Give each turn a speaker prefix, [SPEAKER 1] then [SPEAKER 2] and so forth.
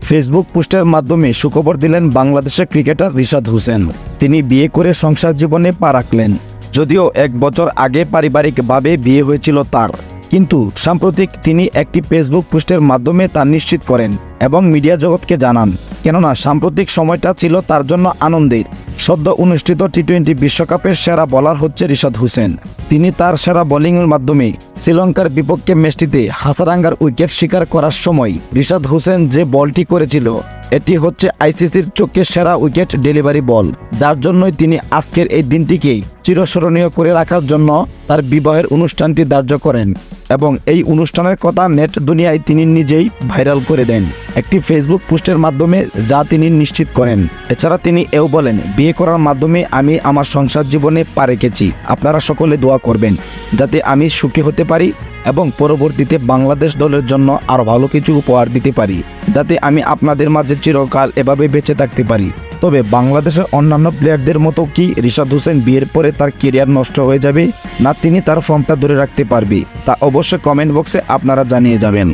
[SPEAKER 1] Facebook পোস্টের মাধ্যমে সুখবর দিলেন বাংলাদেশের ক্রিকেটার রিশাদ হোসেন। তিনি বিয়ে করে সংসার জীবনে পা রাখলেন। যদিও 1 বছর আগে পারিবারিকভাবে বিয়ে হয়েছিল তার, কিন্তু সাম্প্রতিক তিনি একটি ফেসবুক পোস্টের মাধ্যমে তা নিশ্চিত করেন এবং মিডিয়া জগৎকে জানান। কেননা সাম্প্রতিক সময়টা ছিল তার জন্য আনন্দের। সদ্য অনুষ্ঠিত টি-20 বিশ্বকাপের সেরা বোলার হচ্ছে রিশাদ হোসেন। তিনি তার সেরা বোলিংয়ের মাধ্যমে শ্রীলঙ্কার বিপক্ষে ম্যাচটিতে হাসারাঙ্গার উইকেট শিকার করার সময় রিশাদ হোসেন যে বলটি করেছিল, এটি হচ্ছে আইসিসির চোখে সেরা উইকেট ডেলিভারি বল, যার জন্যই তিনি আজকের এই দিনটিকে চিরস্মরণীয় করে রাখার জন্য তার বিবাহের অনুষ্ঠানটি ধার্য করেন এবং এই অনুষ্ঠানের কথা নেট দুনিয়ায় তিনি নিজেই ভাইরাল করে দেন একটি ফেসবুক পোস্টের মাধ্যমে, যা তিনি নিশ্চিত করেন। এছাড়া তিনি এও বলেন, বিয়ে করার মাধ্যমে আমি আমার সংসার জীবনে পা রেখেছি। আপনারা সকলে দোয়া করবেন যাতে আমি সুখী হতে পারি এবং পরবর্তীতে বাংলাদেশ দলের জন্য আরও ভালো কিছু উপহার দিতে পারি, যাতে আমি আপনাদের মাঝে চিরকাল এভাবে বেঁচে থাকতে পারি। তবে বাংলাদেশের অন্যান্য প্লেয়ারদের মতো কি রিশাদ হোসেন বিয়ের পরে তার কেরিয়ার নষ্ট হয়ে যাবে, না তিনি তার ফর্মটা ধরে রাখতে পারবে, তা অবশ্যই কমেন্ট বক্সে আপনারা জানিয়ে যাবেন।